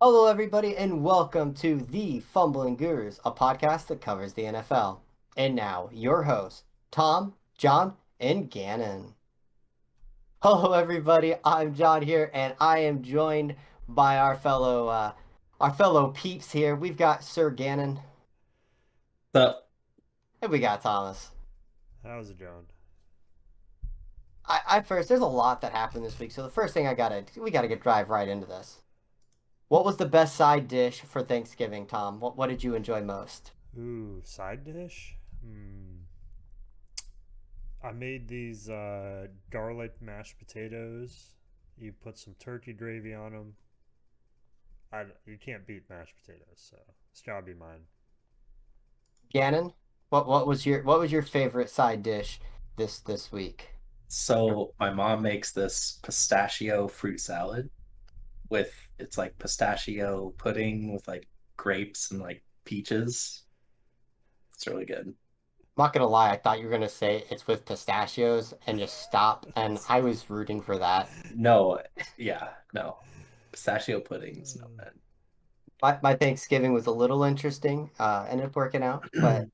Hello, everybody, and welcome to the Fumbling Gurus, a podcast that covers the NFL. And now, your hosts, Tom, John, and Gannon. Hello, everybody. I'm John here, and I am joined by our fellow peeps here. We've got Sir Gannon, So and we got Thomas. How's it going? There's a lot that happened this week, so the first thing we gotta get drive right into this. What was the best side dish for Thanksgiving, Tom? What did you enjoy most? Ooh, side dish? I made these garlic mashed potatoes. You put some turkey gravy on them. You can't beat mashed potatoes, so it's gotta be mine. Gannon, what was your favorite side dish this week? Or, So my mom makes this pistachio fruit salad with it's like pistachio pudding with like grapes and like peaches. It's really good. I'm not gonna lie, I thought you were gonna say it's with pistachios and just stop, and I was rooting for that. No, yeah, no. Pistachio pudding is not My Thanksgiving was a little interesting, ended up working out, but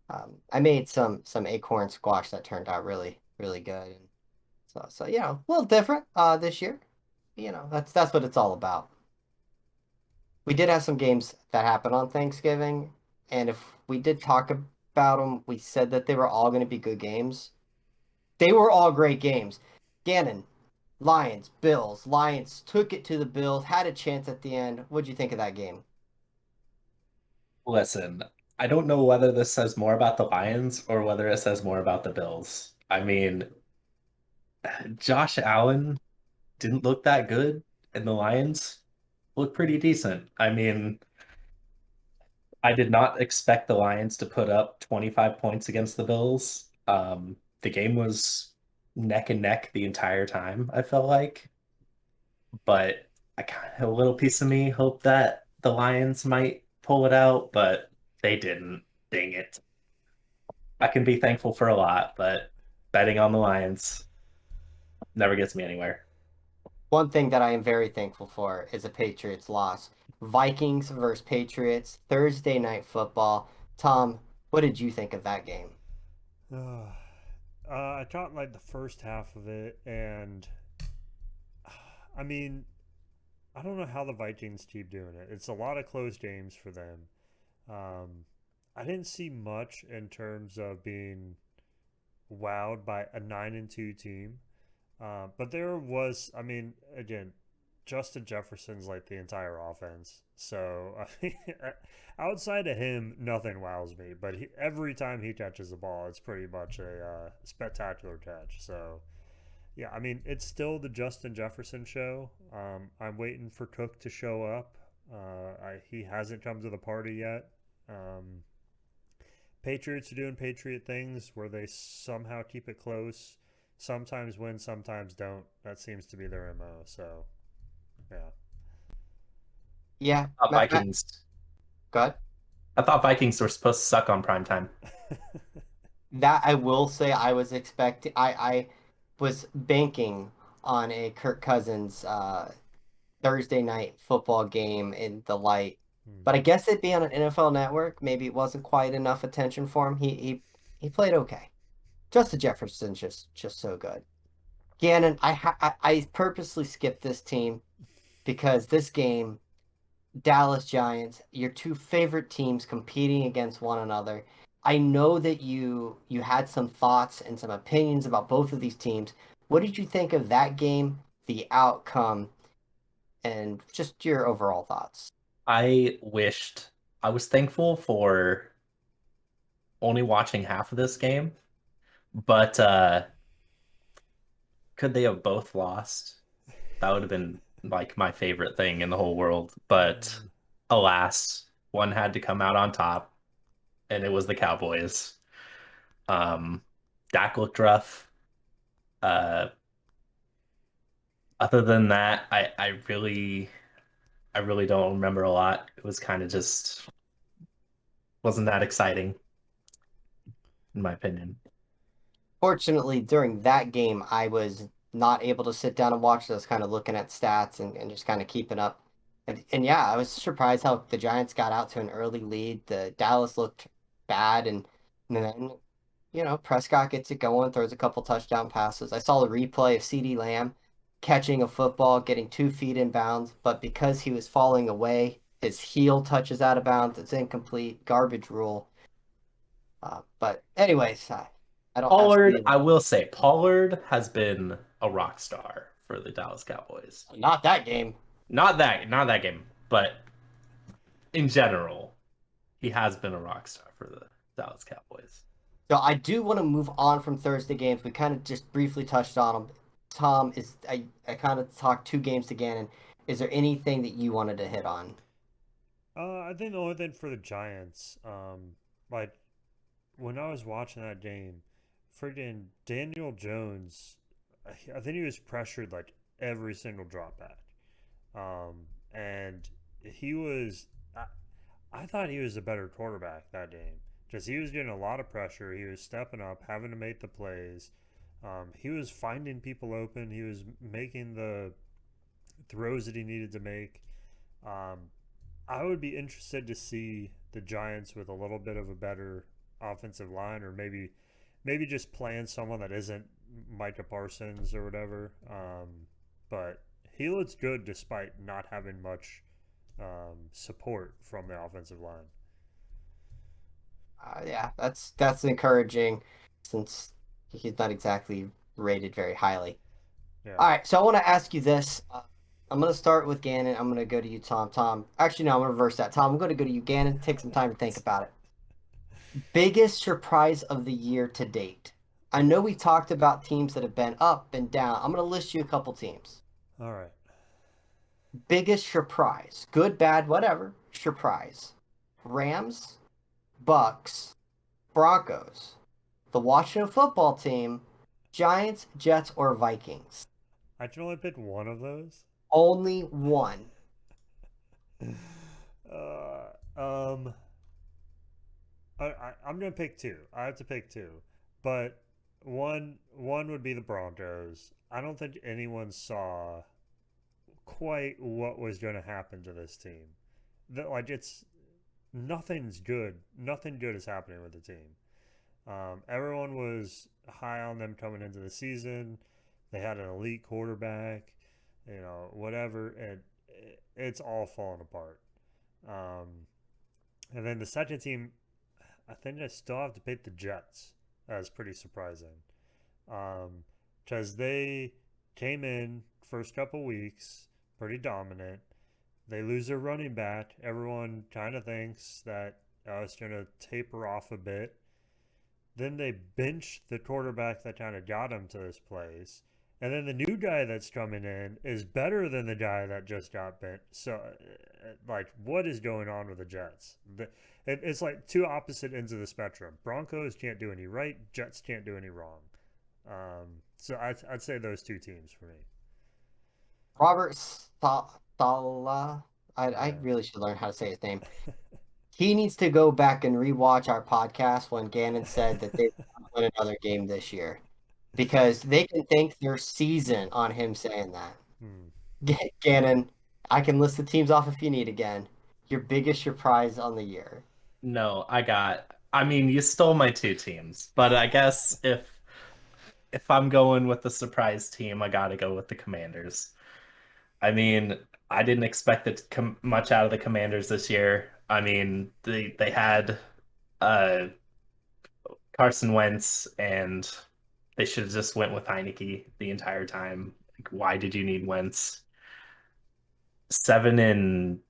bad. I made some acorn squash that turned out really good. And so a little different this year. That's what it's all about. We did have some games that happened on Thanksgiving, and if we did talk about them, we said that they were all going to be good games. They were all great games. Gannon, Lions, Bills. Lions took it to the Bills, had a chance at the end. What'd you think of that game? Listen, I don't know whether this says more about the Lions or whether it says more about the Bills. I mean, Josh Allen didn't look that good, and the Lions look pretty decent. I mean, I did not expect the Lions to put up 25 points against the Bills. The game was neck and neck the entire time, I felt like. But I kind of, a little piece of me hoped that the Lions might pull it out, but they didn't. Dang it. I can be thankful for a lot, but betting on the Lions never gets me anywhere. One thing that I am very thankful for is a Patriots loss. Vikings versus Patriots, Thursday night football. Tom, what did you think of that game? I caught like the first half of it, and I mean, I don't know how the Vikings keep doing it. It's a lot of close games for them. Um, I didn't see much in terms of being wowed by a 9-2 team. But there was, I mean, again, Justin Jefferson's like the entire offense. So I mean, outside of him, nothing wows me. But every time he catches the ball, it's pretty much a spectacular catch. So yeah, I mean, it's still the Justin Jefferson show. I'm waiting for Cook to show up. He hasn't come to the party yet. Um, Patriots are doing Patriot things where they somehow keep it close. Sometimes win, sometimes don't. That seems to be their MO. So, yeah. Yeah, Vikings. go ahead. I thought Vikings were supposed to suck on prime time. That I will say I was expecting. I was banking on a Kirk Cousins Thursday night football game in the light, Hmm. but I guess it being on an NFL network, maybe it wasn't quite enough attention for him. He played okay. Justin Jefferson's just so good. Gannon, I purposely skipped this team because this game, Dallas Giants, your two favorite teams competing against one another. I know that you had some thoughts and some opinions about both of these teams. What did you think of that game, the outcome, and just your overall thoughts? I wished I was thankful for only watching half of this game, but could they have both lost? That would have been like my favorite thing in the whole world. But alas, one had to come out on top, and it was the Cowboys. Um, Dak looked rough. Uh, Other than that, I really don't remember a lot. It was kind of just wasn't that exciting, in my opinion. Fortunately, during that game, I was not able to sit down and watch. I was kind of looking at stats and just kind of keeping up. And yeah, I was surprised how the Giants got out to an early lead. The Dallas looked bad, and then Prescott gets it going, throws a couple touchdown passes. I saw the replay of CeeDee Lamb catching a football, getting 2 feet in bounds, but because he was falling away, his heel touches out of bounds. It's incomplete, garbage rule. But anyways, I don't have Pollard, CeeDee I Lamb. will say, Pollard has been a rock star for the Dallas Cowboys. Not that game. Not that game, but in general, he has been a rock star for the Dallas Cowboys. So I do want to move on from Thursday games. We kind of just briefly touched on them. Tom, I kind of talked 2 games to Gannon. Is there anything that you wanted to hit on? I think the only thing for the Giants, like when I was watching that game, freaking Daniel Jones, I think he was pressured like every single drop back. And he was, I thought he was a better quarterback that game. Just he was getting a lot of pressure. He was stepping up, having to make the plays. He was finding people open. He was making the throws that he needed to make. Um, I would be interested to see the Giants with a little bit of a better offensive line, or maybe just playing someone that isn't Micah Parsons or whatever. But he looks good despite not having much support from the offensive line. Yeah, that's encouraging since he's not exactly rated very highly. Yeah. All right, so I want to ask you this. I'm going to start with Gannon. I'm going to go to you, Tom. Tom, actually, no, I'm going to reverse that. Tom, I'm going to go to you, Gannon. Take some time to think about it. Biggest surprise of the year to date. I know we talked about teams that have been up and down. I'm going to list you a couple teams. All right. Biggest surprise, good, bad, whatever. Surprise. Rams, Bucks, Broncos, the Washington football team, Giants, Jets, or Vikings. I can only pick one of those. Only one. uh, um, I'm gonna pick two. I have to pick two, but one would be the Broncos. I don't think anyone saw quite what was going to happen to this team. That like it's nothing's good. Nothing good is happening with the team. Everyone was high on them coming into the season. They had an elite quarterback, whatever, and it's all falling apart. Um, and then the second team, I think I still have to pick the Jets. That's pretty surprising. Because they came in first couple weeks pretty dominant. They lose their running back. Everyone kind of thinks that it's going to taper off a bit. Then they bench the quarterback that kind of got him to this place. And then the new guy that's coming in is better than the guy that just got bent. So, like, what is going on with the Jets? It's like two opposite ends of the spectrum. Broncos can't do any right. Jets can't do any wrong. So I'd say those two teams for me. Robert Sala. I Yeah. really should learn how to say his name. He needs to go back and rewatch our podcast when Gannon said that they would win another game this year because they can thank their season on him saying that. Hmm. Gannon, I can list the teams off if you need again. Your biggest surprise on the year. No, I mean, you stole my two teams, but I guess if I'm going with the surprise team, I gotta go with the Commanders. I mean, I didn't expect it to come much out of the Commanders this year. I mean, they had uh Carson Wentz, and they should have just went with Heineke the entire time. Like, why did you need Wentz? Seven and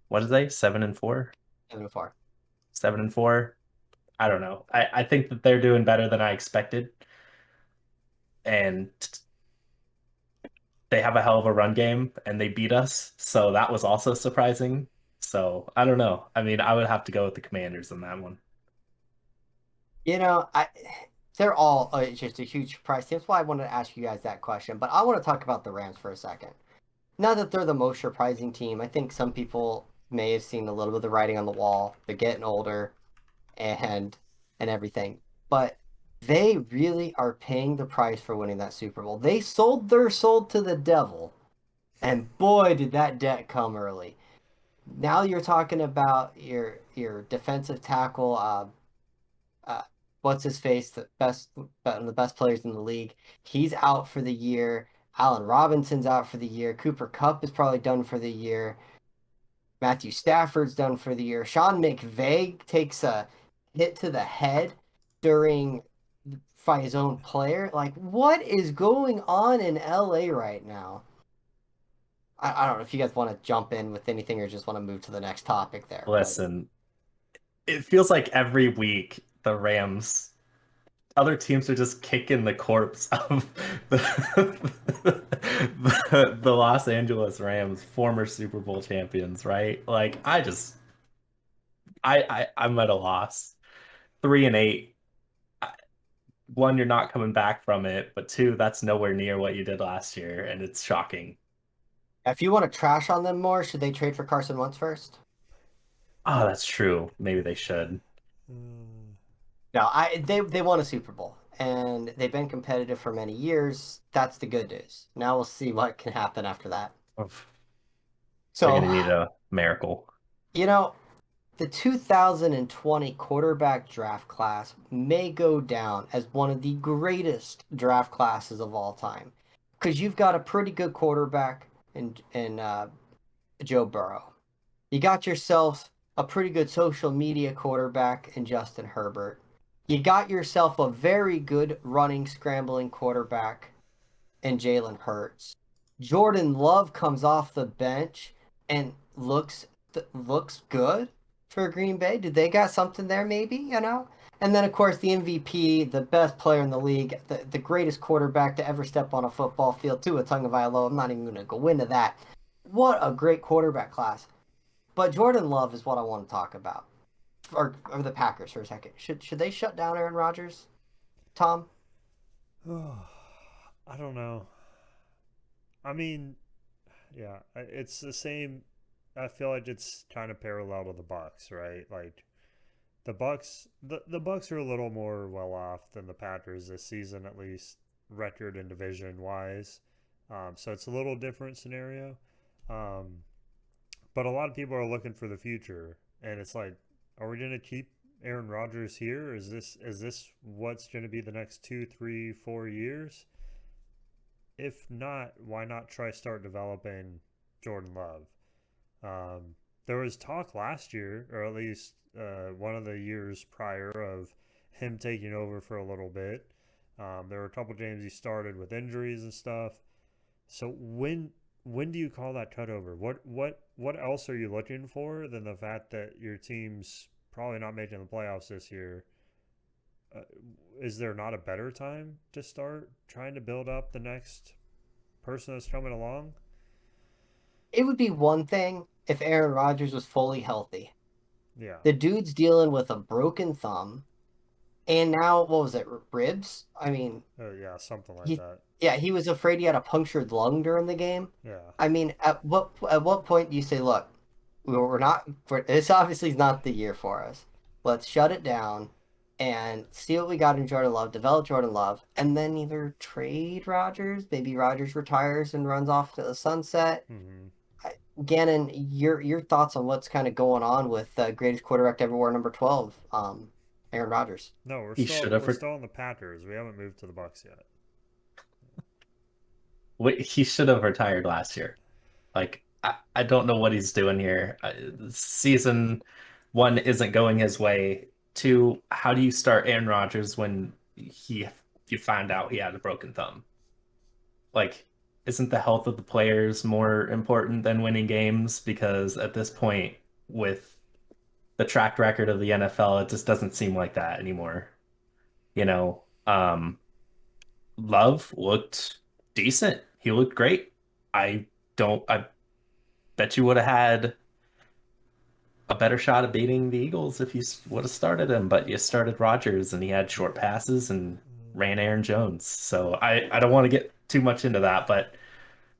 what is they? 7-4? 7-4. 7-4? I don't know. I think that they're doing better than I expected, and they have a hell of a run game, and they beat us. So that was also surprising. So I don't know. I mean, I would have to go with the Commanders on that one. You know, they're all just a huge surprise. That's why I wanted to ask you guys that question. But I want to talk about the Rams for a second. Not that they're the most surprising team. I think some people may have seen a little bit of the writing on the wall. They're getting older and and everything. But they really are paying the price for winning that Super Bowl. They sold their soul to the devil And boy, did that debt come early. Now you're talking about your defensive tackle, uh, what's his face, one of the best players in the league. He's out for the year. Allen Robinson's out for the year. Cooper Kupp is probably done for the year. Matthew Stafford's done for the year. Sean McVay takes a hit to the head during by his own player. Like, what is going on in LA right now? I don't know if you guys want to jump in with anything or just want to move to the next topic there, but Listen, it feels like every week the Rams, other teams are just kicking the corpse of the Los Angeles Rams, former Super Bowl champions, right? Like I'm at a loss. 3-8. One, you're not coming back from it, but two, that's nowhere near what you did last year, and it's shocking. if you want to trash on them more, should they trade for Carson Wentz first? Oh, that's true. Maybe they should. Mm, No, they won a Super Bowl and they've been competitive for many years. That's the good news. Now we'll see what can happen after that. Oof. They're So, gonna need a miracle. you know, the 2020 quarterback draft class may go down as one of the greatest draft classes of all time because you've got a pretty good quarterback in Joe Burrow. You got yourself a pretty good social media quarterback in Justin Herbert. You got yourself a very good running, scrambling quarterback in Jalen Hurts. Jordan Love comes off the bench and looks good for Green Bay. Did they got something there? Maybe And then of course the MVP, the best player in the league, the greatest quarterback to ever step on a football field. Tua Tagovailoa. I'm not even going to go into that. What a great quarterback class! But Jordan Love is what I want to talk about, or the Packers for a second. Should they shut down Aaron Rodgers, Tom? I don't know. I mean, yeah, it's the same. I feel like it's kind of parallel to the Bucks, right? Like the Bucks are a little more well off than the Packers this season, at least record and division wise. So it's a little different scenario. Um, but a lot of people are looking for the future, and it's like, are we going to keep Aaron Rodgers here? Is this what's going to be the next 2, 3, 4 years? If not, why not try start developing Jordan Love? There was talk last year, or at least one of the years prior, of him taking over for a little bit. There were a couple games he started with injuries and stuff. So when do you call that cutover? What else are you looking for than the fact that your team's probably not making the playoffs this year? Uh, is there not a better time to start trying to build up the next person that's coming along? It would be one thing if Aaron Rodgers was fully healthy. Yeah, The dude's dealing with a broken thumb, and now what was it, ribs? I mean, yeah, something like he that. yeah, he was afraid he had a punctured lung during the game. Yeah. I mean, at what point do you say, look, we're not this obviously is not the year for us. Let's shut it down and see what we got in Jordan Love, develop Jordan Love, and then either trade Rodgers, maybe Rodgers retires and runs off to the sunset. Hmm. Gannon, your thoughts on what's kind of going on with greatest quarterback to ever wear number 12, Aaron Rodgers? No, we're He still should have. we're still in the Packers. We haven't moved to the Bucks yet. He should have retired last year. Like I don't know what he's doing here. Season one isn't going his way. Two, how do you start Aaron Rodgers when you find out he had a broken thumb? Like, isn't the health of the players more important than winning games? Because at this point, with the track record of the NFL, it just doesn't seem like that anymore. You know, Love looked decent. He looked great. I bet you would have had a better shot of beating the Eagles if you would have started him, but you started Rodgers and he had short passes and ran Aaron Jones. So I don't want to get too much into that, but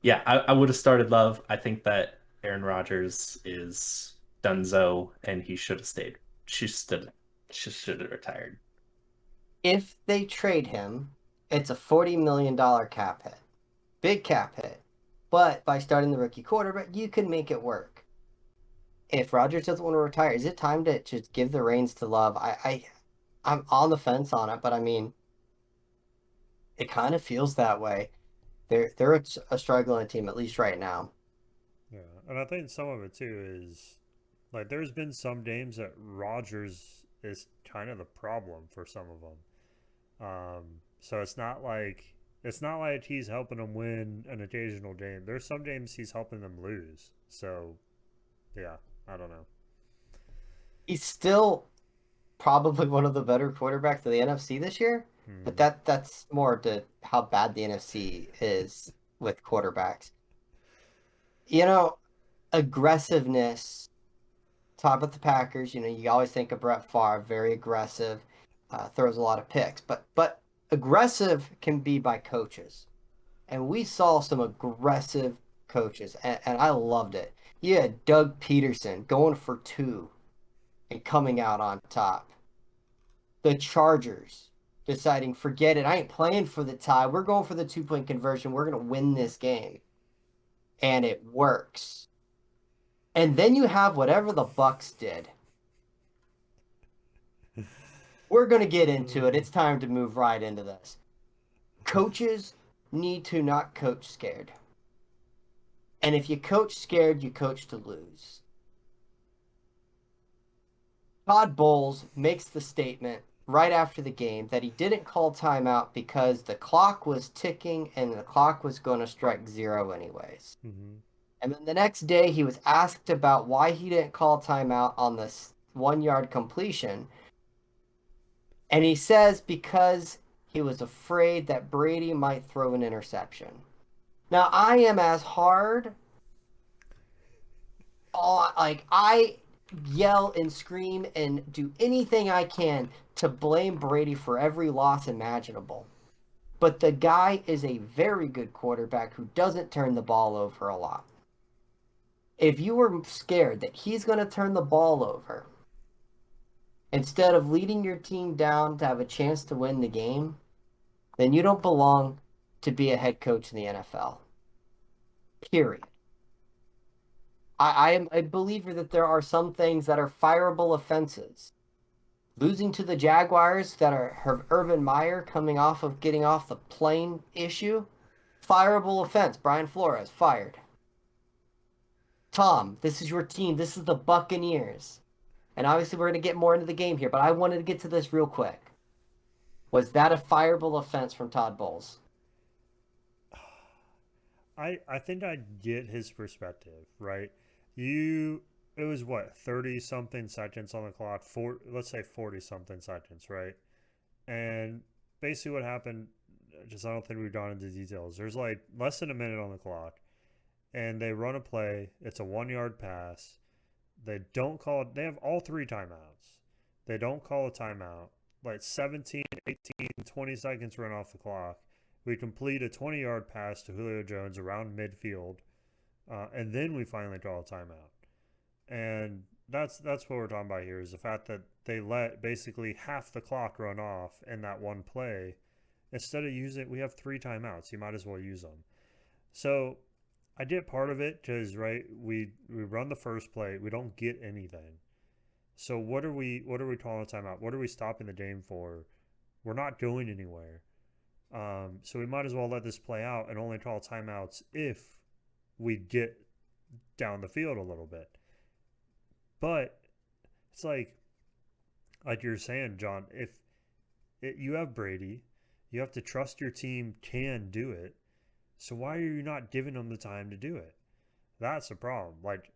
yeah, I would have started Love. I think that Aaron Rodgers is donezo and he should have stayed. Should have retired. If they trade him, it's a $40 million cap hit. Big cap hit. But by starting the rookie quarterback, you can make it work. If Rodgers doesn't want to retire, is it time to just give the reins to Love? I'm on the fence on it, but I mean, it kind of feels that way. They're a struggling team at least right now. Yeah, and I think some of it too is like there's been some games that Rogers is kind of the problem for some of them. So it's not like he's helping them win an occasional game. There's some games he's helping them lose. So yeah, I don't know. He's still probably one of the better quarterbacks of the NFC this year, but Hmm. that's more to how bad the NFC is with quarterbacks. You know, aggressiveness. Talk about the Packers. You always think of Brett Favre, very aggressive, throws a lot of picks, but aggressive can be by coaches, and we saw some aggressive coaches, and I loved it. You had Doug Peterson going for two and coming out on top. The Chargers deciding, forget it, I ain't playing for the tie. We're going for the 2-point conversion. We're gonna win this game, and it works. And then you have whatever the Bucks did. We're going to get into it. Uh, It's time to move right into this. Coaches need to not coach scared. And if you coach scared, you coach to lose. Todd Bowles makes the statement right after the game that he didn't call timeout because the clock was ticking and the clock was going to strike zero anyways. mm-hmm. And then the next day, he was asked about why he didn't call timeout on this 1 yard completion. And he says because he was afraid that Brady might throw an interception. Now, I am as hard like I yell and scream and do anything I can to blame Brady for every loss imaginable. But the guy is a very good quarterback who doesn't turn the ball over a lot. If you were scared that he's going to turn the ball over instead of leading your team down to have a chance to win the game, then you don't belong to be a head coach in the NFL. Period. I am a believer that there are some things that are fireable offenses. Losing to the Jaguars that are Urban Meyer coming off of getting off the plane issue, fireable offense. Brian Flores fired. Tom, this is your team. This is the Buccaneers. And obviously, we're going to get more into the game here, but I wanted to get to this real quick. Was that a fireable offense from Todd Bowles? I think I get his perspective, right? You it was what 30 something seconds on the clock, let's say 40 something seconds, right? And basically what happened, just I don't think we've gone into details. There's like less than a minute on the clock, and they run a play. It's a 1 yard pass. They don't call it. They have all three timeouts. They don't call a timeout. Like 17, 18, 20 seconds run off the clock. We complete a 20-yard pass to Julio Jones around midfield, and then we finally call a timeout. And that's what we're talking about here is the fact that they let basically half the clock run off in that one play. Instead of using, we have three timeouts. You might as well use them. So I get part of it because right, we run the first play, we don't get anything. So what are we calling a timeout? What are we stopping the game for? We're not going anywhere. So we might as well let this play out and only call timeouts if we get down the field a little bit. But it's like you're saying, John, if you have Brady, you have to trust your team can do it. So why are you not giving them the time to do it? That's the problem. Like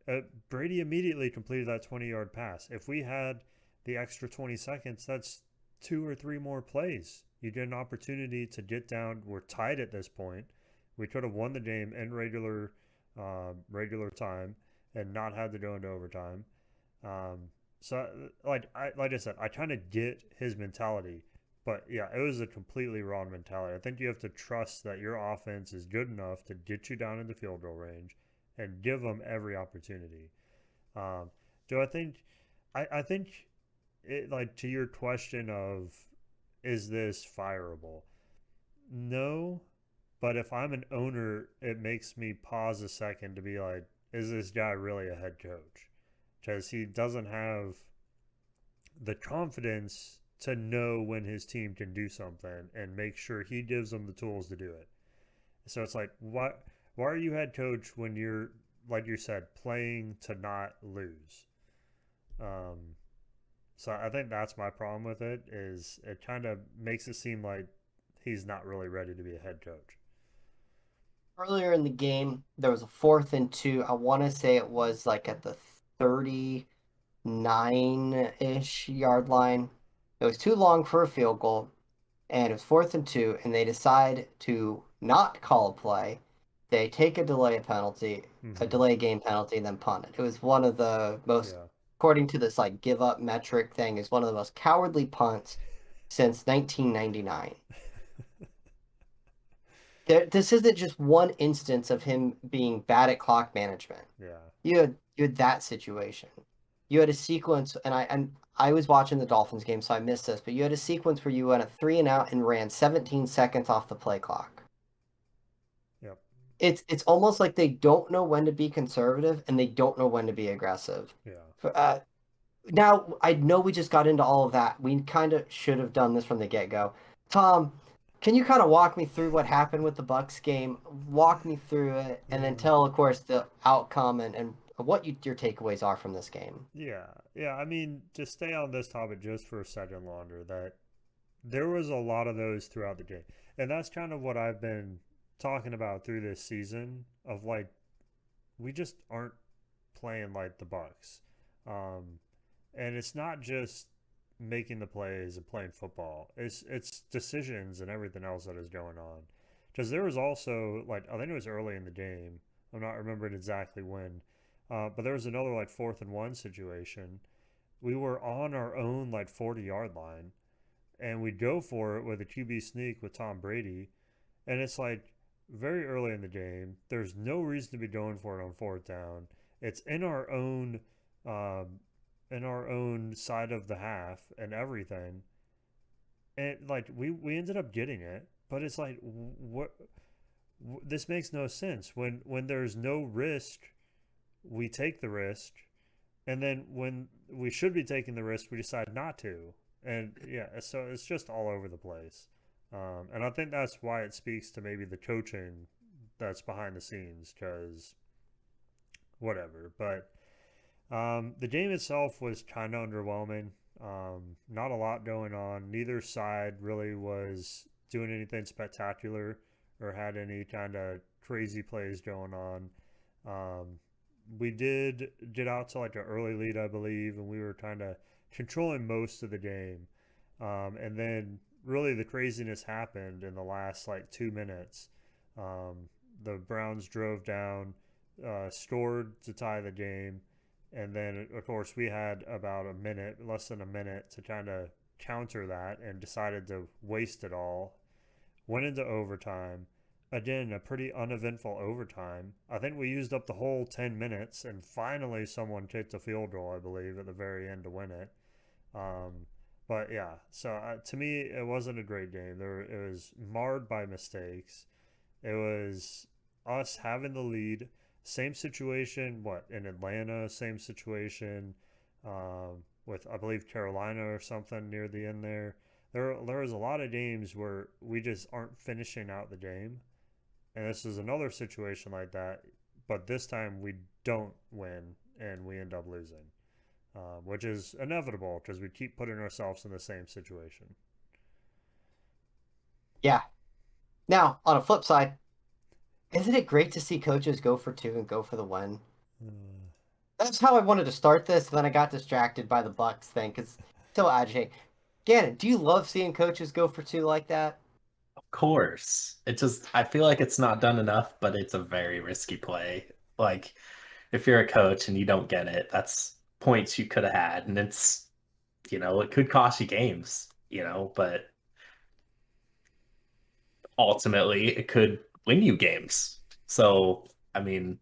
Brady immediately completed that 20-yard pass. If we had the extra 20 seconds, that's two or three more plays. You get an opportunity to get down. We're tied at this point. We could have won the game in regular time and not had to go into overtime. So like I said, I kind of get his mentality, but yeah, it was a completely wrong mentality. I think you have to trust that your offense is good enough to get you down into field goal range and give them every opportunity. Um, do I think? I think it like to your question of is this fireable? No, But if I'm an owner, it makes me pause a second to be like, is this guy really a head coach? Because he doesn't have the confidence to know when his team can do something and make sure he gives them the tools to do it. So it's like, why are you head coach when you're, like you said, playing to not lose? Um, so I think that's my problem with it is it kind of makes it seem like he's not really ready to be a head coach. Earlier in the game, there was a 4th and 2. I want to say it was like at the 39-ish yard line. It was too long for a field goal, and it was 4th and 2, and they decide to not call a play. They take a Mm-hmm. delay game penalty, and then punt it. It was one of the most, Yeah. according to this like give up metric thing, is one of the most cowardly punts since 1999. This isn't just one instance of him being bad at clock management. Yeah. You had that situation. You had a sequence, and I was watching the Dolphins game, so I missed this, but you had a sequence where you went a 3 and out and ran 17 seconds off the play clock. Yep. It's almost like they don't know when to be conservative and they don't know when to be aggressive. Yeah. Now I know we just got into all of that. We kind of should have done this from the get-go. Tom, can you kind of walk me through what happened with the Bucks game? Walk me through it, and then Uh, tell, of course, the outcome and what your takeaways are from this game. yeah. Yeah. I mean, to stay on this topic just for a second longer, that there was a lot of those throughout the game. And that's kind of what I've been talking about through this season of like we just aren't playing like the Bucks. Um, and it's not just making the plays and playing football. It's decisions and everything else that is going on. Because there was also like I think it was early in the game. I'm not remembering exactly when, but there was another like 4th and 1 situation. We were on our own like 40-yard line, and we go for it with a QB sneak with Tom Brady, and it's like very early in the game. There's no reason to be going for it on 4th down. It's um, in our own side of the half and everything. And like we ended up getting it, but it's like what this makes no sense. When there's no risk, we take the risk, and then when we should be taking the risk, we decide not to. And yeah, so it's just all over the place. And I think that's why it speaks to maybe the coaching that's behind the scenes, because whatever. But the game itself was kind of underwhelming. Not a lot going on. Neither side really was doing anything spectacular or had any kind of crazy plays going on. Um, we did get out to like an early lead, I believe, and we were kind of controlling most of the game. And then really the craziness happened in the last like 2 minutes. Um, the Browns drove down, scored to tie the game, and then of course we had about a minute, less than a minute, to kind of counter that, and decided to waste it all. Went into overtime. Again, a pretty uneventful overtime. I think we used up the whole 10 minutes, and finally someone kicked a field goal, I believe, at the very end to win it. Um, but yeah, so to me, it wasn't a great game. It was marred by mistakes. It was us having the lead. Same situation, what, in Atlanta, same situation with, I believe, Carolina or something near the end there. There was a lot of games where we just aren't finishing out the game. And this is another situation like that, but this time we don't win and we end up losing, which is inevitable because we keep putting ourselves in the same situation. Yeah. Now, on a flip side, isn't it great to see coaches go for two and go for the win? That's how I wanted to start this, and then I got distracted by the Bucks thing because so agitating. Gannon, do you love seeing coaches go for two like that? Of course. It just, I feel like it's not done enough, but it's a very risky play. Like, if you're a coach and you don't get it, that's points you could have had. And it's, it could cost you games, but ultimately it could win you games. So, I mean,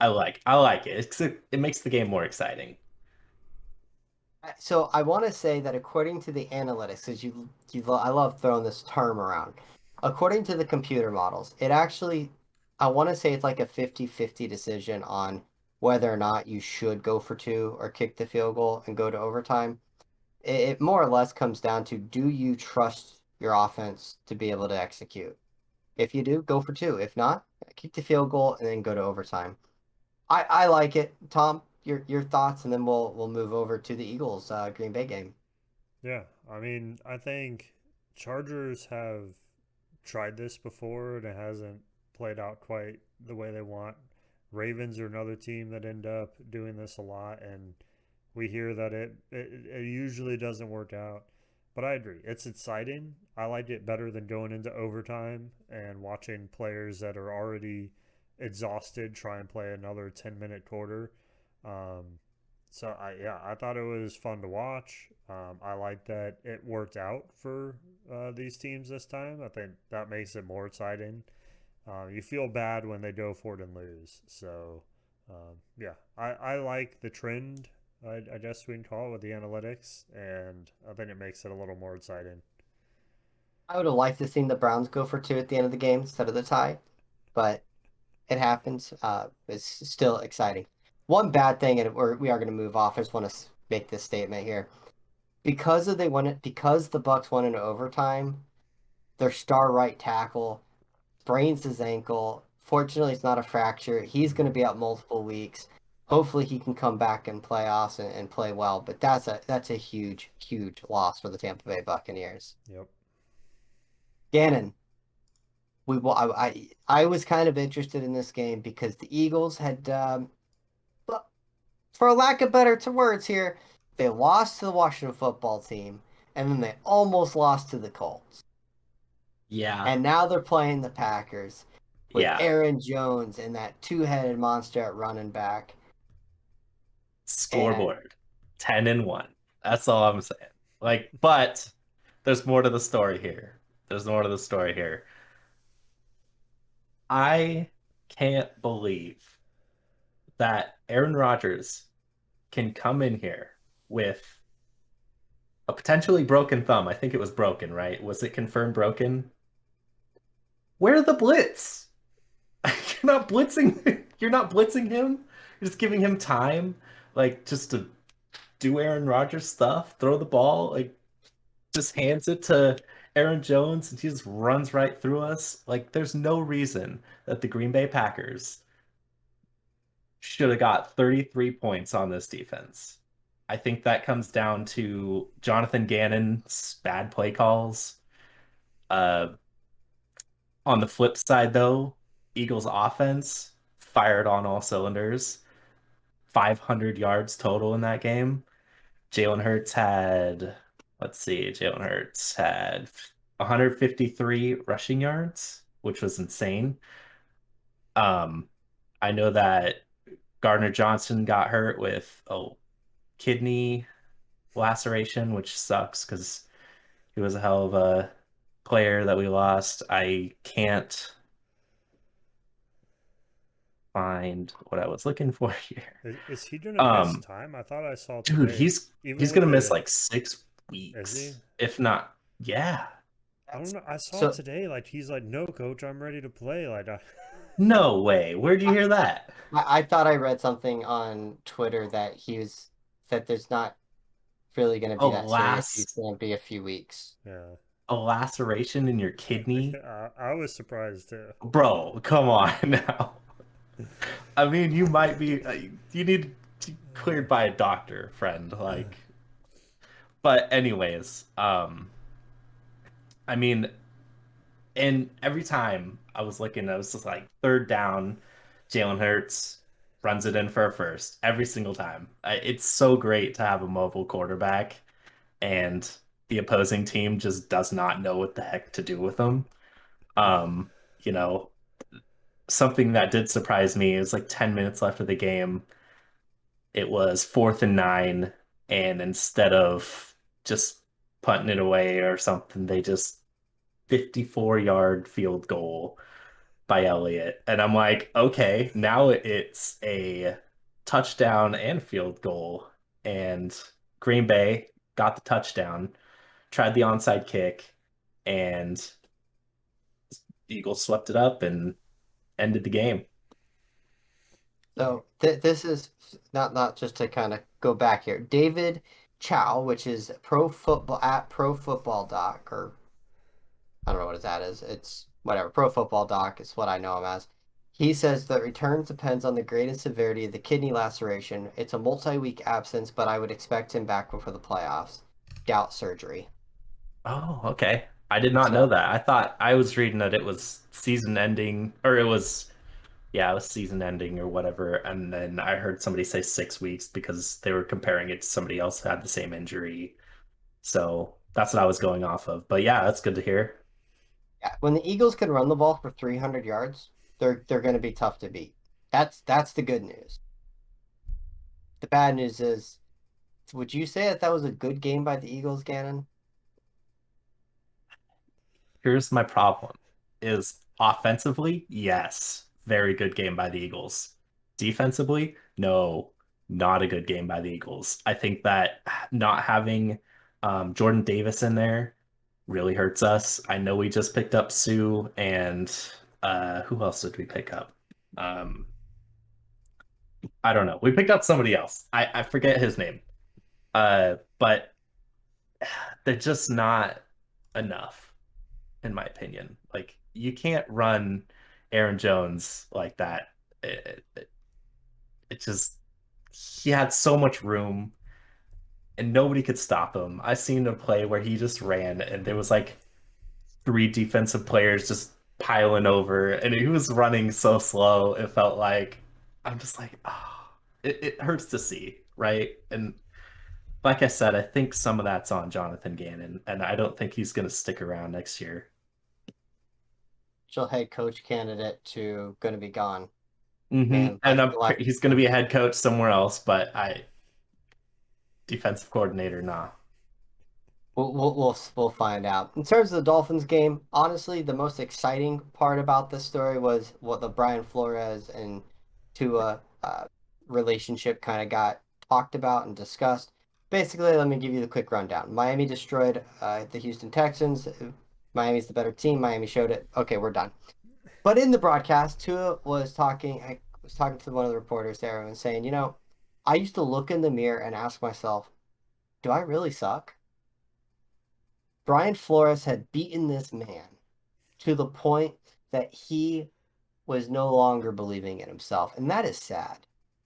I like it. It makes the game more exciting. So I want to say that according to the analytics, because I love throwing this term around. according to the computer models, it actually, I want to say it's like a 50-50 decision on whether or not you should go for two or kick the field goal and go to overtime. It more or less comes down to, do you trust your offense to be able to execute? If you do, go for two. If not, kick the field goal and then go to overtime. I like it. Tom, your thoughts, and then we'll move over to the Eagles Green Bay game. Yeah, I mean, I think Chargers have tried this before and it hasn't played out quite the way they want. Ravens are another team that end up doing this a lot, and we hear that it usually doesn't work out. But I agree, it's exciting. I liked it better than going into overtime and watching players that are already exhausted try and play another 10-minute quarter. Um, so I thought it was fun to watch. I like that it worked out for these teams this time. I think that makes it more exciting. You feel bad when they go for it and lose. So yeah, I like the trend. I guess we can call it with the analytics, and I think it makes it a little more exciting. I would have liked to seen the Browns go for two at the end of the game instead of the tie, but it happens. It's still exciting. One bad thing, and we are going to move off. I just want to make this statement here. Because the Bucks won in overtime, their star right tackle sprains his ankle. Fortunately, it's not a fracture. He's going to be out multiple weeks. Hopefully, he can come back in playoffs and play well. But that's a huge loss for the Tampa Bay Buccaneers. Yep. Gannon, I was kind of interested in this game because the Eagles had, well, for a lack of better to words here, they lost to the Washington football team, and then they almost lost to the Colts. Yeah, And now they're playing the Packers with yeah. Aaron Jones and that two-headed monster at running back. And Scoreboard 10-1. That's all I'm saying. Like, but there's more to the story here. There's more to the story here. I can't believe that Aaron Rodgers can come in here with a potentially broken thumb. I think it was broken, right? Was it confirmed broken? Where are the blitz? You're not blitzing. You're not blitzing him. You're just giving him time, like just to do Aaron Rodgers stuff, throw the ball, like just hands it to Aaron Jones and he just runs right through us. Like there's no reason that the Green Bay Packers should have got 33 points on this defense. I think that comes down to Jonathan Gannon's bad play calls. Uh, on the flip side, though, Eagles offense fired on all cylinders. 500 yards total in that game. Jalen Hurts had, let's see, Jalen Hurts had 153 rushing yards, which was insane. Um, I know that Gardner Johnson got hurt with a kidney laceration, which sucks because he was a hell of a player that we lost. I can't find what I was looking for here. Is he gonna miss Um, time? I thought I saw dude, today. he's Even with gonna miss the like six is he? weeks, if not, yeah. I don't that's know. I saw so. today like he's like, no, coach, I'm ready to play. Like, No way. Where'd you I, hear that? I thought I read something on Twitter that there's not really going to A be that serious. He's las going to be a few weeks. yeah. a laceration in your kidney? I was surprised too. Bro, come on now. I mean, you might be you need to be cleared by a doctor, friend. Like, but anyways, I mean, and every time I was looking, I was just like third down, Jalen Hurts runs it in for a first every single time. It's so great to have a mobile quarterback, and the opposing team just does not know what the heck to do with them. Um, you know, something that did surprise me is like 10 minutes left of the game, it was 4th and 9, and instead of just punting it away or something, they just 54-yard field goal by Elliott. And I'm like, okay, now it's a touchdown and field goal. And Green Bay got the touchdown, tried the onside kick, and Eagles swept it up and ended the game. So this is not just to kind of go back here. David Chow, which is pro football at Pro Football Doc, or I don't know what his ad is. It's whatever. Pro Football Doc is what I know him as. He says the return depends on the grade and severity of the kidney laceration. It's a multi-week absence, but I would expect him back before the playoffs. Gout surgery. Oh, okay. I did not know So that. I thought I was reading that it was season ending, or it was, yeah, it was season ending or whatever. And then I heard somebody say 6 weeks because they were comparing it to somebody else who had the same injury. So that's what I was going off of. But yeah, that's good to hear. yeah, when the Eagles can run the ball for 300 yards, they're going to be tough to beat. That's the good news. The bad news is, would you say that that was a good game by the Eagles, Gannon? Here's my problem is offensively, yes, very good game by the Eagles. Defensively, no, not a good game by the Eagles. I think that not having Jordan Davis in there really hurts us. I know we just picked up Sue and who else did we pick up? Um, I don't know. We picked up somebody else. I forget his name. But they're just not enough in my opinion. Like you can't run Aaron Jones like that. It just he had so much room and nobody could stop him. I seen a play where he just ran and there was like three defensive players just piling over and he was running so slow. It felt like I'm just like, oh, it hurts to see, right? And like I said, I think some of that's on Jonathan Gannon, and I don't think he's going to stick around next year. Still head coach candidate to going to be gone. Man, And life. he's going to be a head coach somewhere else, but I defensive coordinator, nah. We'll find out. In terms of the Dolphins game, honestly, the most exciting part about this story was what the Brian Flores and Tua relationship kind of got talked about and discussed. Basically, let me give you the quick rundown. Miami destroyed the Houston Texans. Miami's the better team. Miami showed it. Okay, we're done. But in the broadcast, Tua was talking. I was talking to one of the reporters there and saying, I used to look in the mirror and ask myself, do I really suck? Brian Flores had beaten this man to the point that he was no longer believing in himself. And that is sad.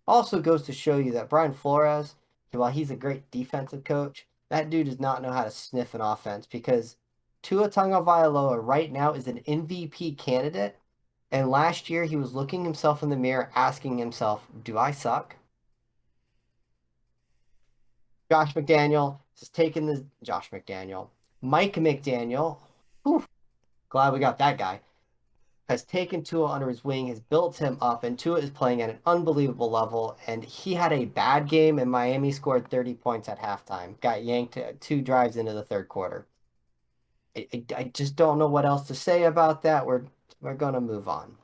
Also goes to show you that Brian Flores, while he's a great defensive coach, that dude does not know how to sniff an offense because Tua Tagovailoa right now is an MVP candidate. And last year he was looking himself in the mirror, asking himself, do I suck? Josh McDaniel has taken this. Josh McDaniel. Mike McDaniel. Whew, glad we got that guy. Has taken Tua under his wing, has built him up, and Tua is playing at an unbelievable level. And he had a bad game, and Miami scored 30 points at halftime. Got yanked 2 drives into the third quarter. I just don't know what else to say about that. We're gonna move on.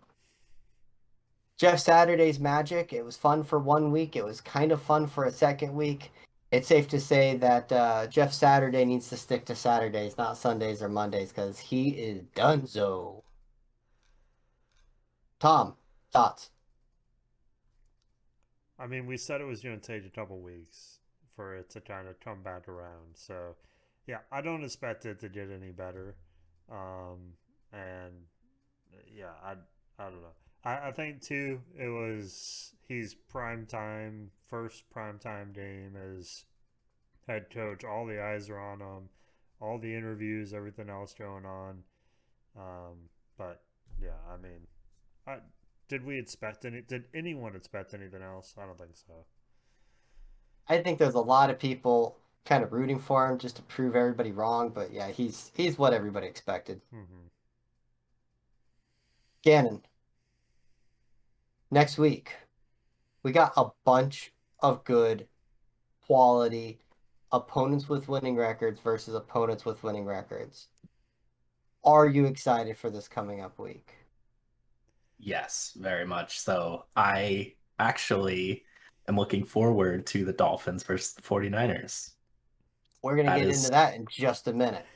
Jeff Saturday's magic. It was fun for 1 week. It was kind of fun for a second week. It's safe to say that Jeff Saturday needs to stick to Saturdays, not Sundays or Mondays, because he is donezo. Tom, thoughts? I mean, we said it was going to take a couple weeks for it to kind of come back around. So, yeah, I don't expect it to get any better. And yeah, I don't know. I think too, it was he's prime time, first prime time game as head coach. All the eyes are on him, all the interviews, everything else going on. But yeah, I mean, I, did we expect any? Did anyone expect anything else? I don't think so. I think there's a lot of people kind of rooting for him just to prove everybody wrong, but yeah, he's what everybody expected. Mm-hmm. Gannon, next week we got a bunch of good quality opponents with winning records versus opponents with winning records. Are you excited for this coming up week? Yes, very much. So I actually am looking forward to the Dolphins versus the 49ers. We're going to That get into is that in just a minute.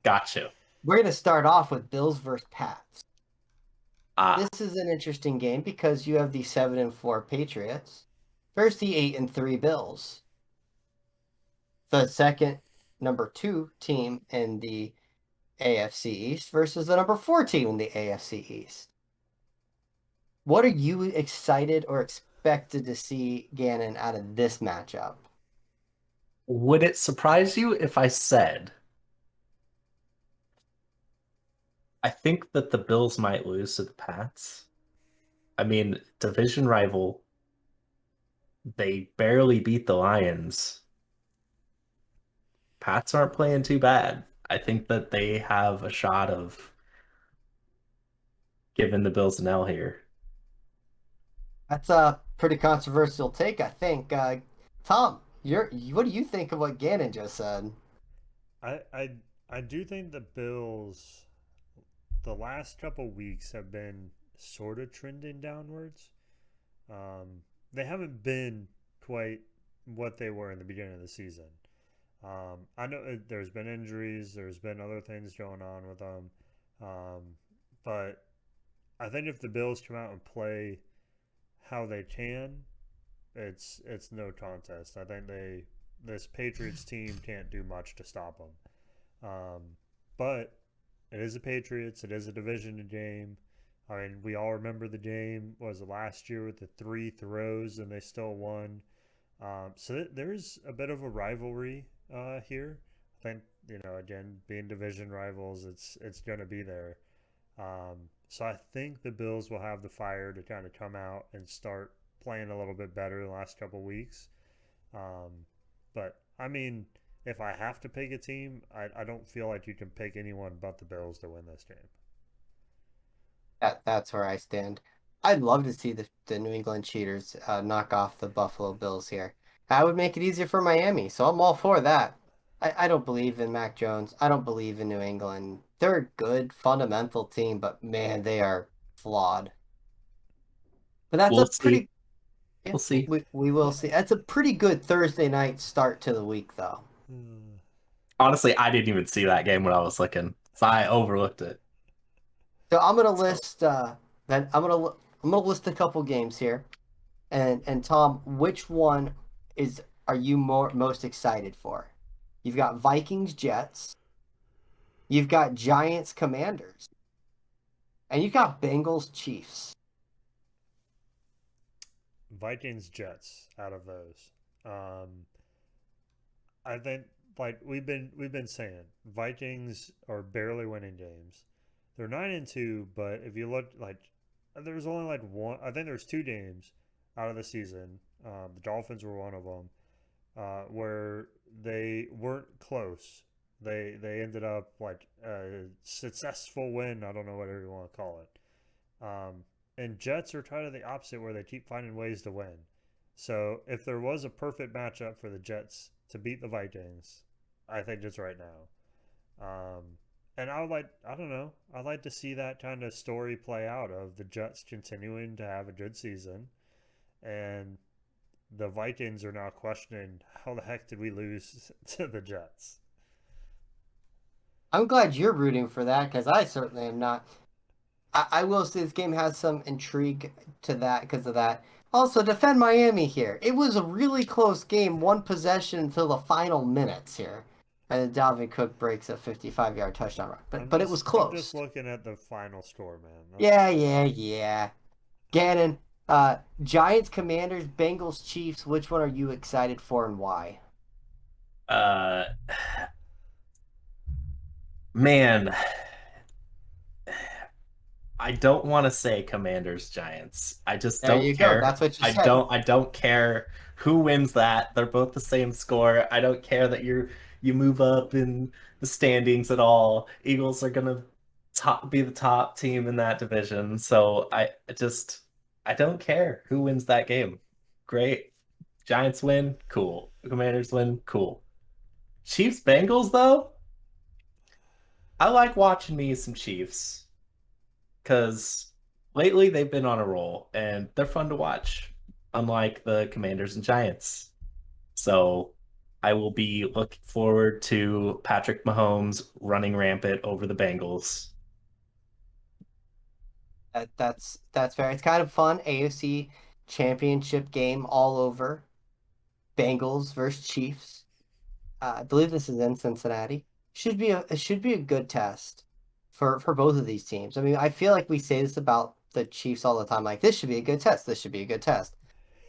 got you. We're going to start off with Bills versus Pats. This Ah, is an interesting game because you have the 7-4 Patriots versus the 8-3 Bills. The second number 2 team in the AFC East versus the number 4 team in the AFC East. What are you excited or expected to see, Gannon, out of this matchup? would it surprise you if I said I think that the Bills might lose to the Pats? I mean, division rival, they barely beat the Lions. Pats aren't playing too bad. I think that they have a shot of giving the Bills an L here. That's a pretty controversial take, I think. Tom, what do you think of what Gannon just said? I I I do think the Bills the last couple weeks have been sort of trending downwards. Um, they haven't been quite what they were in the beginning of the season. I know there's been injuries, there's been other things going on with them, um, but I think if the Bills come out and play how they can, it's no contest. I think this Patriots team can't do much to stop them. But it is the Patriots. It is a division game. I mean, we all remember the game was last year with the three throws and they still won. So there's a bit of a rivalry here. I think again being division rivals, it's going to be there. So I think the Bills will have the fire to kind of come out and start playing a little bit better the last couple weeks. Um, but I mean, if I have to pick a team, I don't feel like you can pick anyone but the Bills to win this game. That's where I stand. I'd love to see the New England Cheaters knock off the Buffalo Bills here. That would make it easier for Miami, so I'm all for that. I don't believe in Mac Jones. I don't believe in New England. They're a good fundamental team, but man, they are flawed. But that's We'll a see. pretty yeah, We'll see. we will see. That's a pretty good Thursday night start to the week, though. Honestly, I didn't even see that game when I was looking, so I overlooked it. So I'm gonna So list then I'm gonna list a couple games here. And Tom, which one is are you most excited for? You've got Vikings Jets, you've got Giants Commanders, and you've got Bengals Chiefs. Vikings Jets out of those. Um, I think like we've been saying, Vikings are barely winning games. They're 9-2, but if you look like there's only like one. I think there's two games out of the season. The Dolphins were one of them where they weren't close. They ended up like a successful win. I don't know whatever you want to call it. And Jets are kind of the opposite, where they keep finding ways to win. So if there was a perfect matchup for the Jets to beat the Vikings, I think it's right now. And I don't know, I'd like to see that kind of story play out of the Jets continuing to have a good season, and the Vikings are now questioning how the heck did we lose to the Jets. I'm glad you're rooting for that because I certainly am not. I will say this game has some intrigue to that because of that. Also, defend Miami here. It was a really close game, one possession until the final minutes here. And then Dalvin Cook breaks a 55-yard touchdown run. But it was I'm just close. looking at the final score, man. Yeah, yeah, yeah. Gannon, Giants, Commanders, Bengals, Chiefs. Which one are you excited for and why? uh man, I don't want to say Commanders Giants. I just There don't you go. care. That's what you I said. don't I don't care who wins that. They're both the same score. I don't care that you move up in the standings at all. Eagles are gonna be the top team in that division. So I don't care who wins that game. Great. Giants win, cool. Commanders win, cool. Chiefs Bengals though, I like watching me some Chiefs because lately they've been on a roll and they're fun to watch, unlike the Commanders and Giants. So I will be looking forward to Patrick Mahomes running rampant over the Bengals. That's fair. It's kind of fun. AFC championship game all over. Bengals versus Chiefs. I believe this is in Cincinnati. It should be a good test for both of these teams. I mean, I feel like we say this about the Chiefs all the time. Like this should be a good test. This should be a good test.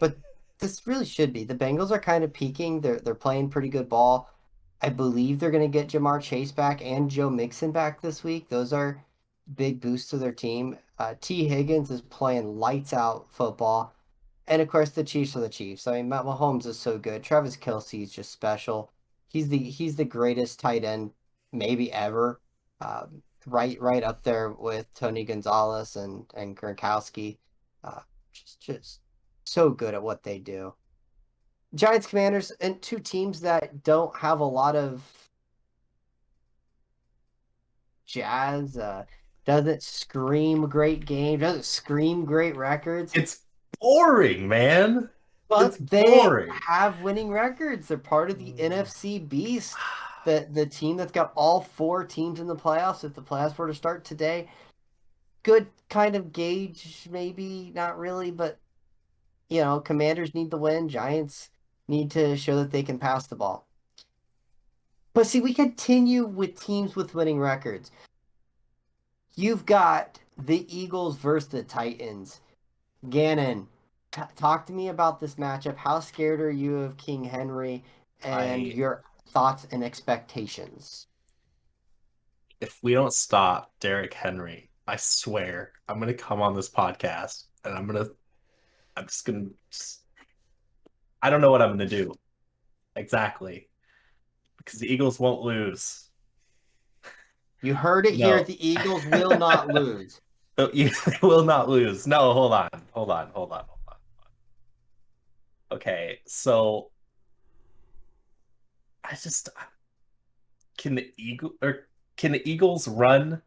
But this really should be. The Bengals are kind of peaking. They're playing pretty good ball. I believe they're going to get Jamar Chase back and Joe Mixon back this week. Those are big boosts to their team. T. Higgins is playing lights out football. And of course, the Chiefs are the Chiefs. I mean, Matt Mahomes is so good. Travis Kelce is just special. He's the greatest tight end maybe ever. Right up there with Tony Gonzalez and Gronkowski. Uh, just so good at what they do. Giants, Commanders, and two teams that don't have a lot of jazz. Doesn't scream great game. Doesn't scream great records. It's boring, man. But It's they boring. have winning records. They're part of the NFC Beast. The team that's got all four teams in the playoffs. If the playoffs were to start today, good kind of gauge, maybe not really, but Commanders need to win. Giants need to show that they can pass the ball. But see, we continue with teams with winning records. You've got the Eagles versus the Titans. Gannon, talk to me about this matchup. How scared are you of King Henry and I your thoughts and expectations? If we don't stop Derrick Henry, I swear I'm gonna come on this podcast and I'm just gonna I don't know what I'm gonna do exactly because the Eagles won't lose. You heard it here. No, The Eagles will not lose. you will not lose. No, hold on. Okay, so I just can the Eagles run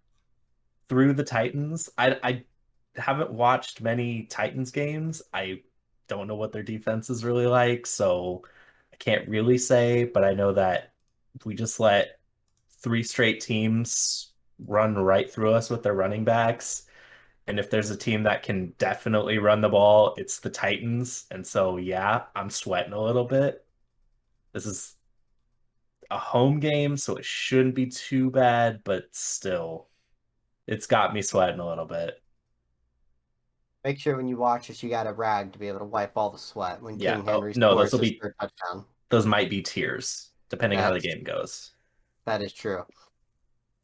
through the Titans? I haven't watched many Titans games. I don't know what their defense is really like, so I can't really say, but I know that if we just let three straight teams run right through us with their running backs, and if there's a team that can definitely run the ball, it's the Titans. And so, yeah, I'm sweating a little bit. This is a home game, so it shouldn't be too bad, but still, it's got me sweating a little bit. Make sure when you watch this, you got a rag to be able to wipe all the sweat when Yeah. King Oh, Henry no, scores his third touchdown. those might be tears, depending how the That's game goes. that is true.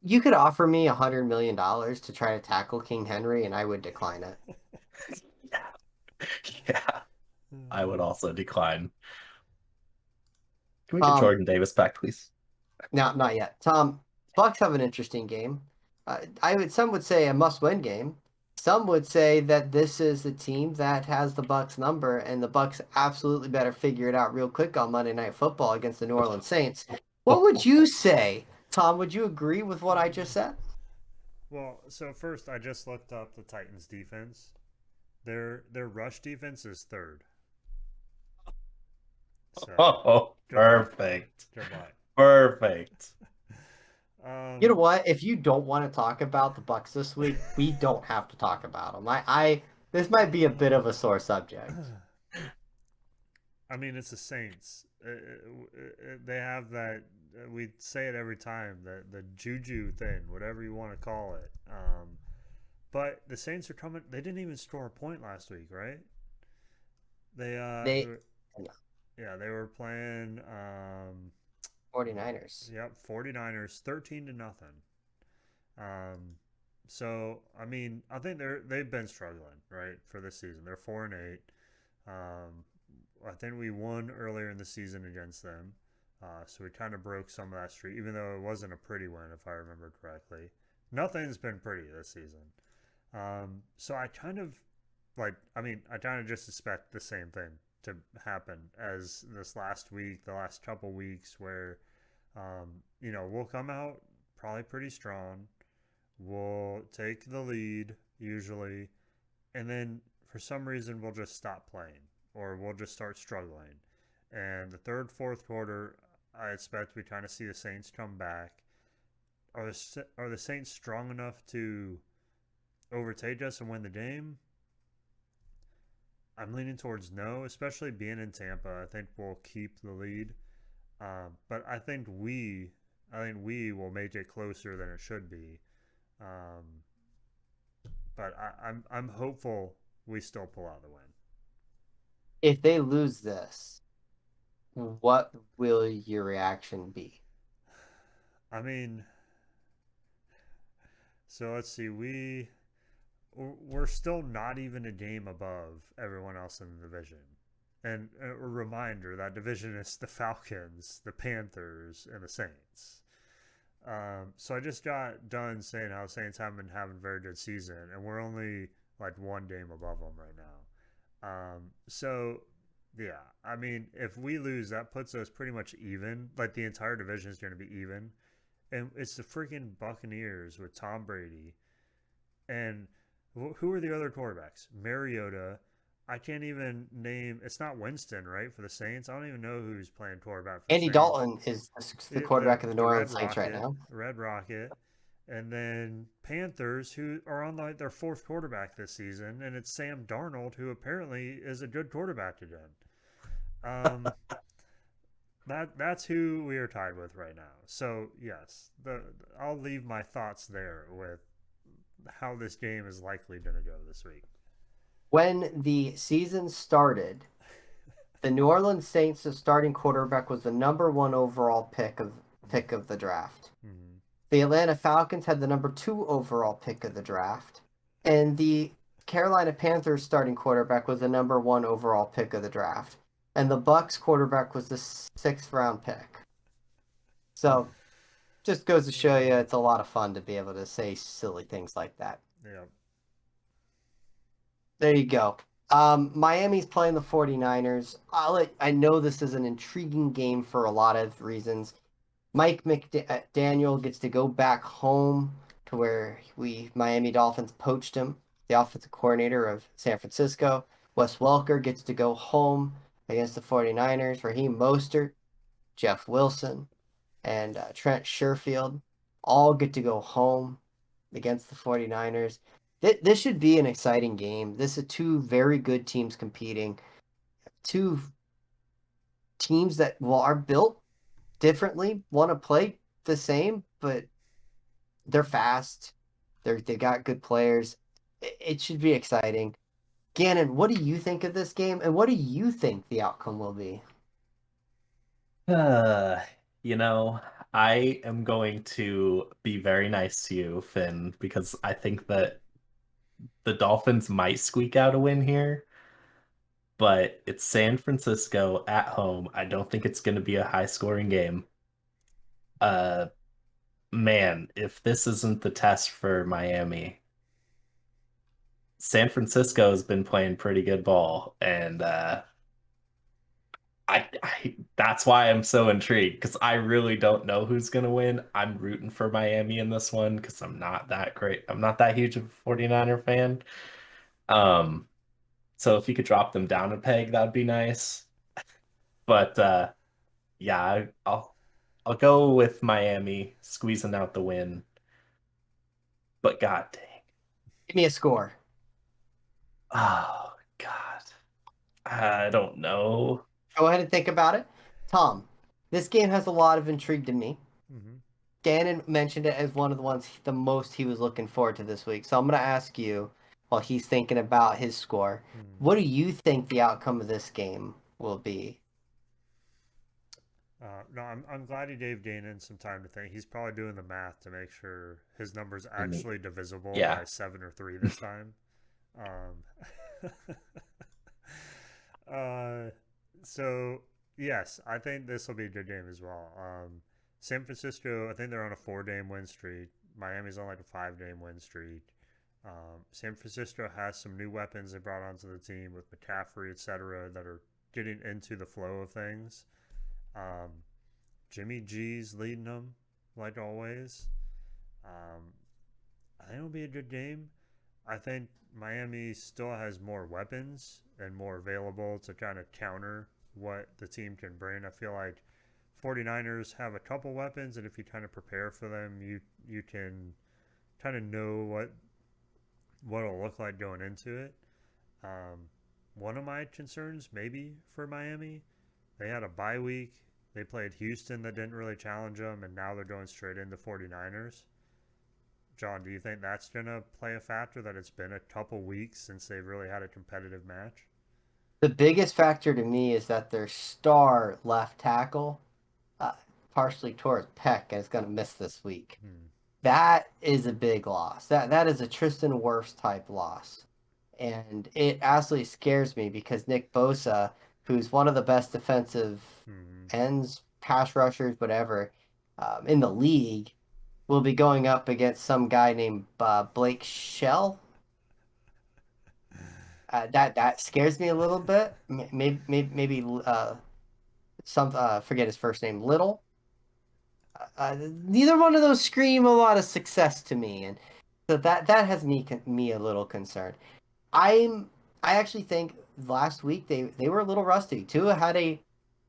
You could offer me $100 million to try to tackle King Henry, and I would decline it. Yeah. Yeah. I would also decline. Can we get Um, Jordan Davis back, please? No, not yet. Tom, Bucks have an interesting game. Some would say a must-win game. Some would say that this is the team that has the Bucks number, and the Bucks absolutely better figure it out real quick on Monday Night Football against the New Orleans Saints. What would you say, Tom? Would you agree with what I just said? Well, so first, I just looked up the Titans' defense. Their rush defense is third. So Oh, goodbye, perfect. goodbye. Perfect. You know Um, what? If you don't want to talk about the Bucks this week, we don't have to talk about them. This might be a bit of a sore subject. I mean, it's the Saints. They have that. We say it every time, the juju thing, whatever you want to call it. But the Saints are coming. They didn't even score a point last week, right? They They, were, yeah, they were playing. 49ers. Yep, 49ers, 13 to nothing. Um, so I mean, I think they've been struggling right for this season. They're 4-8. Um, I think we won earlier in the season against them, so we kind of broke some of that streak, even though it wasn't a pretty win, if I remember correctly. Nothing's been pretty this season. So I kind of I mean, I kind of just expect the same thing to happen as this last week, the last couple weeks, where we'll come out probably pretty strong. We'll take the lead usually, and then for some reason we'll just stop playing or we'll just start struggling. And the third, fourth quarter, I expect we kind of see the Saints come back. Are the Saints strong enough to overtake us and win the game? I'm leaning towards no, especially being in Tampa. I think we'll keep the lead, but I think we will make it closer than it should be. Um, but I'm hopeful we still pull out the win. If they lose this, what will your reaction be? I mean, so let's see. We're still not even a game above everyone else in the division. And a reminder that division is the Falcons, the Panthers, and the Saints. So I just got done saying how the Saints haven't been having a very good season, and we're only like one game above them right now. So yeah, I mean, if we lose, that puts us pretty much even. Like the entire division is going to be even, and it's the freaking Buccaneers with Tom Brady and who are the other quarterbacks? Mariota. I can't even name. It's not Winston, right, for the Saints. I don't even know who's playing quarterback for the Andy Saints. Dalton is the quarterback of the New Red Orleans Saints right Rocket, now. Red Rocket, and then Panthers, who are on like their fourth quarterback this season, and it's Sam Darnold, who apparently is a good quarterback again. Um, that's who we are tied with right now. So yes, I'll leave my thoughts there with how this game is likely going to go this week. When the season started, the New Orleans Saints' starting quarterback was the number one overall pick of the draft. Mm-hmm. The Atlanta Falcons had the number two overall pick of the draft, and the Carolina Panthers starting quarterback was the number one overall pick of the draft, and the Bucks quarterback was the sixth round pick. So just goes to show you, it's a lot of fun to be able to say silly things like that. Yeah. There you go. Miami's playing the 49ers. I know this is an intriguing game for a lot of reasons. Mike McDaniel gets to go back home to where we Miami Dolphins poached him, the offensive coordinator of San Francisco. Wes Welker gets to go home against the 49ers. Raheem Mostert, Jeff Wilson, and Trent Sherfield all get to go home against the 49ers. This should be an exciting game. This is two very good teams competing. Two teams that are built differently, want to play the same, but they're fast. They got good players. It should be exciting. Gannon, what do you think of this game, and what do you think the outcome will be? Uh, you know, I am going to be very nice to you, Finn, because I think that the Dolphins might squeak out a win here, but it's San Francisco at home. I don't think it's going to be a high-scoring game. Uh, Man, if this isn't the test for Miami, San Francisco has been playing pretty good ball, and I that's why I'm so intrigued because I really don't know who's gonna win. I'm rooting for Miami in this one because I'm not that great. I'm not that huge of a 49er fan. Um, so if you could drop them down a peg, that'd be nice. But yeah, I'll go with Miami squeezing out the win. But god dang. Give me a score. Oh God. I don't know. Go ahead and think about it. Tom, this game has a lot of intrigue to me. Mm-hmm. Gannon mentioned it as one of the ones the most he was looking forward to this week. So I'm going to ask you, while he's thinking about his score, Mm-hmm. what do you think the outcome of this game will be? No, I'm glad he gave Danon some time to think. He's probably doing the math to make sure his number's I mean, actually divisible yeah. by 7 or 3 this time. Um, uh, so yes, I think this will be a good game as well. San Francisco, I think they're on a 4 game win streak. Miami's on like a 5 game win streak. San Francisco has some new weapons they brought onto the team with McCaffrey, etc., that are getting into the flow of things. Um, Jimmy G's leading them like always. Um, I think it'll be a good game. I think Miami still has more weapons and more available to kind of counter what the team can bring. I feel like 49ers have a couple weapons, and if you kind of prepare for them, you can kind of know what it'll look like going into it. Um, One of my concerns, maybe for Miami, they had a bye week. They played Houston that didn't really challenge them, and now they're going straight into 49ers. John, do you think that's going to play a factor that it's been a couple weeks since they've really had a competitive match? The biggest factor to me is that their star left tackle uh, partially tore his pec and is going to miss this week. Hmm. That is a big loss. That is a Tristan Wirfs type loss, and it absolutely scares me because Nick Bosa, who's one of the best defensive Hmm. ends, pass rushers, whatever, in the league, will be going up against some guy named Blake Shell. That scares me a little bit. Maybe some forget his first name, Little. Neither one of those scream a lot of success to me, and so that has me a little concerned. I'm I actually think last week they were a little rusty. Tua had a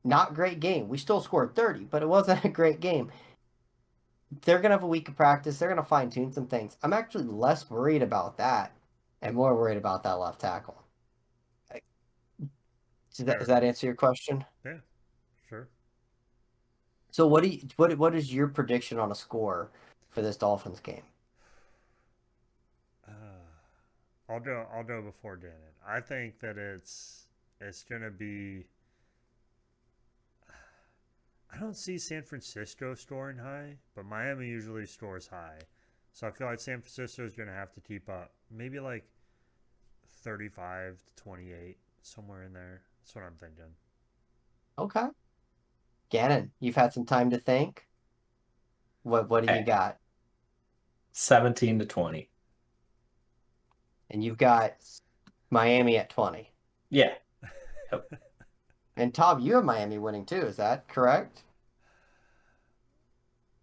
not great game. We still scored 30, but it wasn't a great game. They're gonna have a week of practice. They're gonna fine tune some things. I'm actually less worried about that and more worried about that left tackle. Does Fair that enough. answer your question? Yeah, sure. So what is your prediction on a score for this Dolphins game? I'll go before Dannon. I think that it's gonna be. I don't see San Francisco scoring high, but Miami usually scores high. So I feel like San Francisco is gonna have to keep up. Maybe like 35 to 28, somewhere in there. That's what I'm thinking. Okay. Gannon, you've had some time to think. What do you Okay, got? 17-20. And you've got Miami at 20. Yeah. Yep. And Tom, you have Miami winning too, is that correct?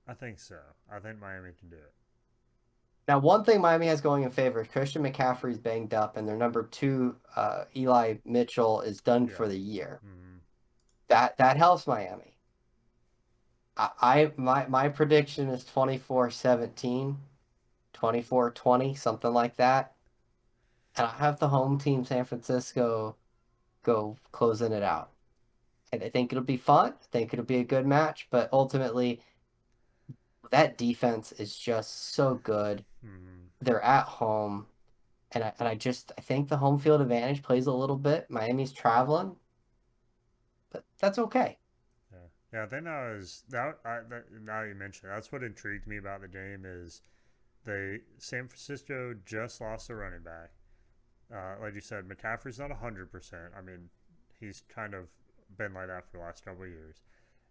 I think so. I think Miami can do it. Now, one thing Miami has going in favor is Christian McCaffrey's banged up, and their number two, Eli Mitchell, is done Yeah. for the year. Mm-hmm. That helps Miami. My prediction is 24-17, 24-20, something like that. And I have the home team, San Francisco, go closing it out. And I think it'll be fun. I think it'll be a good match, but ultimately, that defense is just so good. Mm-hmm. They're at home, and I think the home field advantage plays a little bit. Miami's traveling, but that's okay. Yeah. Yeah. I think now you mentioned it, that's what intrigued me about the game is San Francisco just lost a running back. Like you said, McCaffrey's not 100%. I mean, he's kind of been like that for the last couple of years.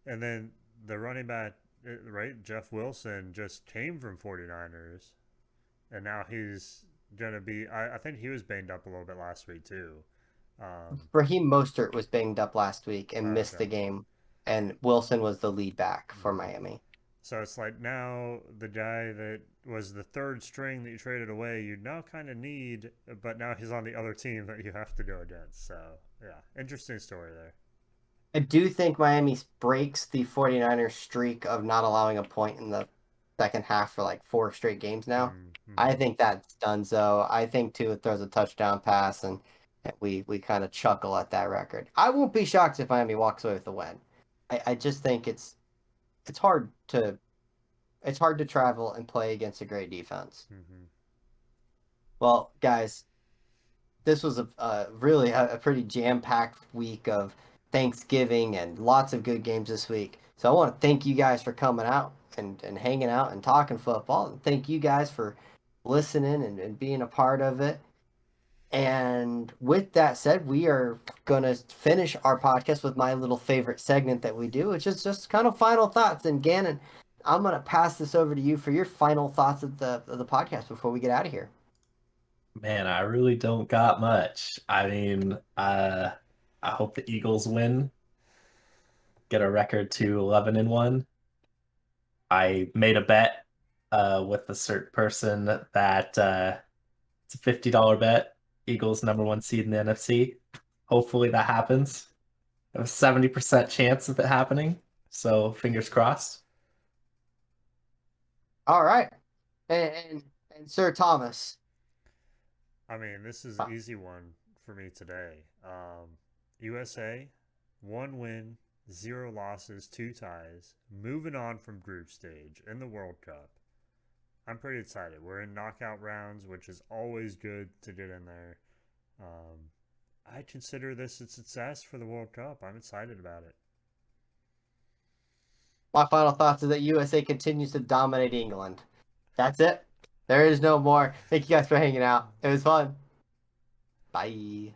And then the running back, right, Jeff Wilson just came from 49ers, and now he's going to be. I think he was banged up a little bit last week, too. Raheem Mostert was banged up last week and missed Okay. the game, and Wilson was the lead back for Mm-hmm. Miami. So it's like now the guy that was the third string that you traded away, you now kind of need, but now he's on the other team that you have to go against. So, yeah, interesting story there. I do think Miami breaks the 49ers streak of not allowing a point in the second half for like four straight games now. I Mm-hmm. think that's done so. I think too it throws a touchdown pass and we kind of chuckle at that record. I won't be shocked if Miami walks away with the win. I just think it's hard to it's hard to travel and play against a great defense. Mm-hmm. Well, guys, this was a pretty jam-packed week of Thanksgiving and lots of good games this week. So I want to thank you guys for coming out and hanging out and talking football. And thank you guys for listening and being a part of it. And with that said, we are going to finish our podcast with my little favorite segment that we do, which is just kind of final thoughts. And Gannon, I'm going to pass this over to you for your final thoughts of the podcast before we get out of here. Man, I really don't got much. I mean, I hope the Eagles win, get a record to 11-1. I made a bet with a certain person that it's a $50 bet. Eagles number one seed in the NFC. Hopefully that happens. I have a 70% chance of it happening. So fingers crossed. All right. And Sir Thomas. I mean, this is an uh, easy one for me today. USA, 1 win, 0 losses, 2 ties, moving on from group stage in the World Cup. I'm pretty excited. We're in knockout rounds, which is always good to get in there. Um, I consider this a success for the World Cup. I'm excited about it. My final thoughts is that USA continues to dominate England. That's it. There is no more. Thank you guys for hanging out. It was fun. Bye.